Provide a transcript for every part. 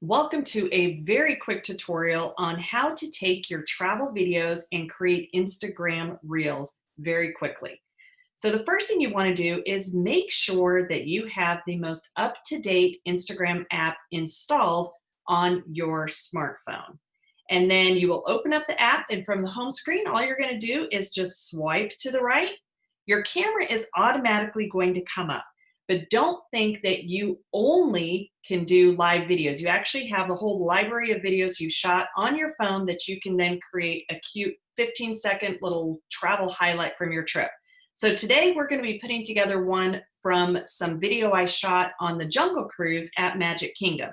Welcome to a very quick tutorial on how to take your travel videos and create Instagram Reels very quickly. So the first thing you want to do is make sure that you have the most up-to-date Instagram app installed on your smartphone. And then you will open up the app, and from the home screen, all you're going to do is just swipe to the right. Your camera is automatically going to come up. But don't think that you only can do live videos. You actually have a whole library of videos you shot on your phone that you can then create a cute 15-second little travel highlight from your trip. So today we're going to be putting together one from some video I shot on the Jungle Cruise at Magic Kingdom.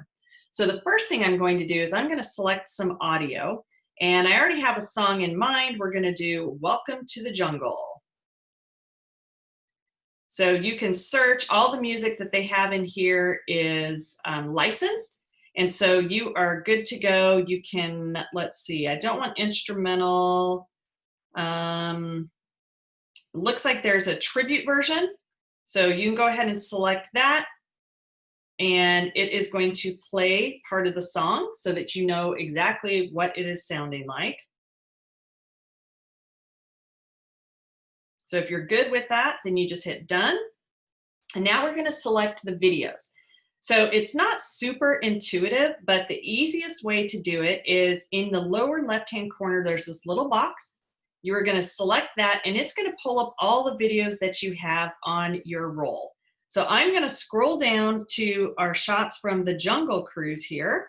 So the first thing I'm going to do is I'm going to select some audio, and I already have a song in mind. We're going to do Welcome to the Jungle. So you can search. All the music that they have in here is licensed. And so you are good to go. You can, let's see, I don't want instrumental. Looks like there's a tribute version. So you can go ahead and select that. And it is going to play part of the song so that you know exactly what it is sounding like. So if you're good with that, then you just hit done. And now we're going to select the videos. So it's not super intuitive, but the easiest way to do it is in the lower left-hand corner, there's this little box. You are going to select that, and it's going to pull up all the videos that you have on your roll. So I'm going to scroll down to our shots from the Jungle Cruise here.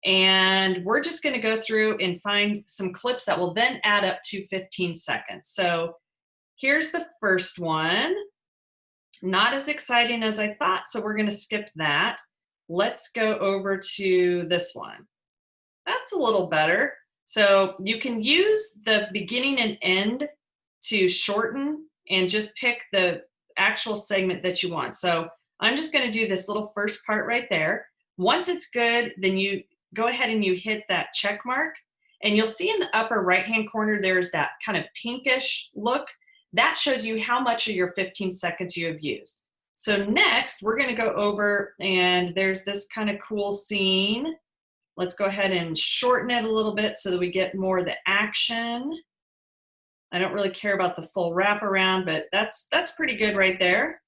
And we're just going to go through and find some clips that will then add up to 15 seconds. So here's the first one. Not as exciting as I thought, so we're going to skip that. Let's go over to this one. That's a little better. So you can use the beginning and end to shorten and just pick the actual segment that you want. So I'm just going to do this little first part right there. Once it's good, then you go ahead and you hit that check mark, and you'll see in the upper right-hand corner there's that kind of pinkish look. That shows you how much of your 15 seconds you have used. So next, we're going to go over, and there's this kind of cool scene. Let's go ahead and shorten it a little bit so that we get more of the action. I don't really care about the full wraparound, but that's pretty good right there.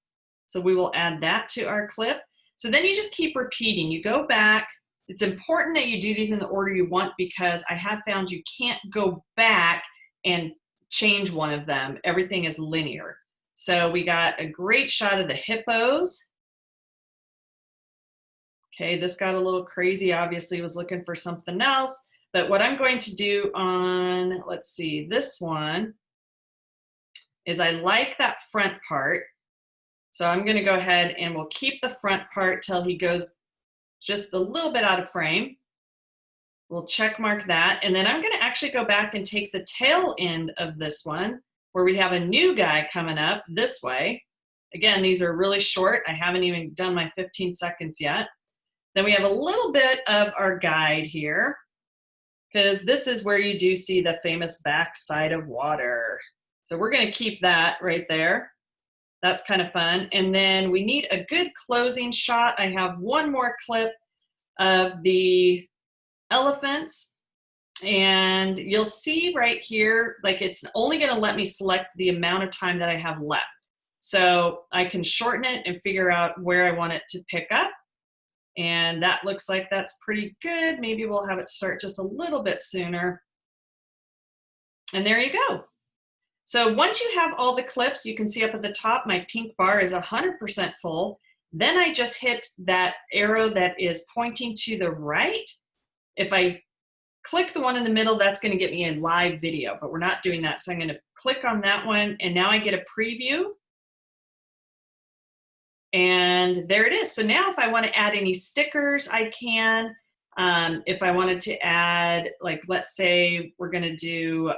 So we will add that to our clip. So then you just keep repeating. You go back. It's important that you do these in the order you want, because I have found you can't go back and change one of them. Everything is linear. So we got a great shot of the hippos. Okay, this got a little crazy. Obviously was looking for something else. But what I'm going to do on, let's see, this one is I like that front part. So I'm going to go ahead and we'll keep the front part till he goes just a little bit out of frame. We'll check mark that. And then I'm going to actually go back and take the tail end of this one where we have a new guy coming up this way. Again, these are really short. I haven't even done my 15 seconds yet. Then we have a little bit of our guide here, because this is where you do see the famous backside of water. So we're going to keep that right there. That's kind of fun. And then we need a good closing shot. I have one more clip of the elephants, and you'll see right here, like it's only going to let me select the amount of time that I have left. So I can shorten it and figure out where I want it to pick up. And that looks like that's pretty good. Maybe we'll have it start just a little bit sooner. And there you go. So once you have all the clips, you can see up at the top, my pink bar is 100% full. Then I just hit that arrow that is pointing to the right. If I click the one in the middle, that's going to get me a live video, but we're not doing that. So I'm going to click on that one, and now I get a preview. And there it is. So now if I want to add any stickers, I can. If I wanted to add, like, let's say we're going to do,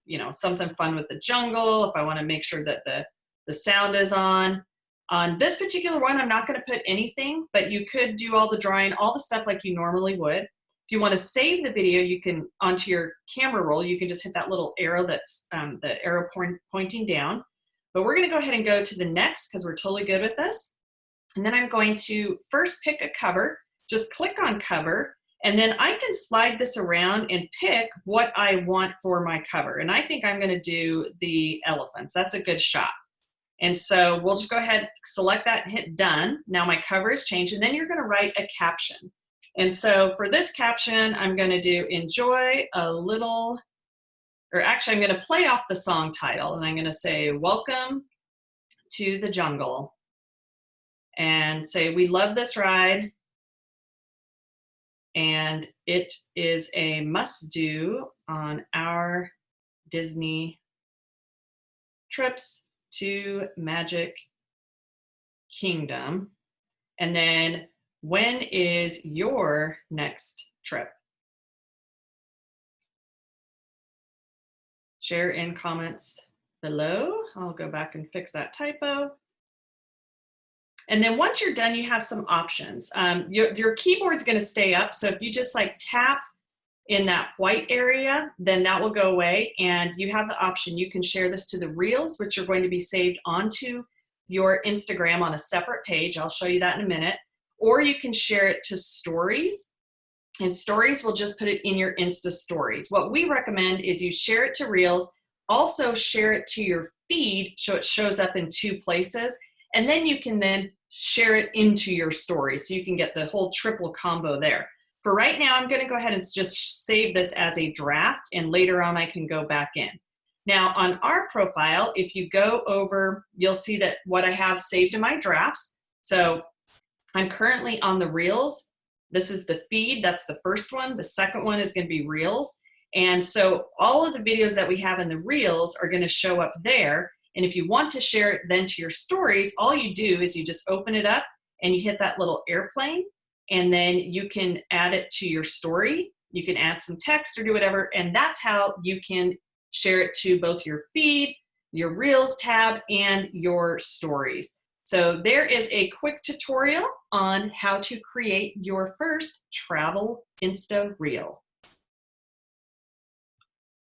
you know, something fun with the jungle. If I want to make sure that the sound is on. On this particular one, I'm not going to put anything, but you could do all the drawing, all the stuff like you normally would. If you want to save the video, you can, onto your camera roll, you can just hit that little arrow that's the arrow pointing down. But we're going to go ahead and go to the next, because we're totally good with this. And then I'm going to first pick a cover. just click on cover, and then I can slide this around and pick what I want for my cover. And I think I'm gonna do the elephants. That's a good shot. And so we'll just go ahead, select that and hit done. Now my cover is changed, and then you're gonna write a caption. And so for this caption, I'm gonna do enjoy a little, or actually I'm gonna play off the song title, and I'm gonna say, welcome to the jungle. And say, we love this ride, and it is a must-do on our Disney trips to Magic Kingdom. And then, when is your next trip? Share in comments below. I'll go back and fix that typo. And then once you're done, you have some options. Your keyboard's gonna stay up, so if you just like tap in that white area, then that will go away, and you have the option. You can share this to the Reels, which are going to be saved onto your Instagram on a separate page. I'll show you that in a minute. Or you can share it to Stories, and Stories will just put it in your Insta Stories. What we recommend is you share it to Reels, also share it to your feed so it shows up in 2 places, and then you can then share it into your stories, so you can get the whole triple combo there. For right now, I'm gonna go ahead and just save this as a draft, and later on I can go back in. Now on our profile, if you go over, you'll see that what I have saved in my drafts. So I'm currently on the Reels. This is the feed, that's the first one. The second one is gonna be Reels. And so all of the videos that we have in the Reels are gonna show up there. And if you want to share it then to your stories, all you do is you just open it up and you hit that little airplane, and then you can add it to your story. You can add some text or do whatever, and that's how you can share it to both your feed, your Reels tab, and your stories. So there is a quick tutorial on how to create your first travel Insta Reel.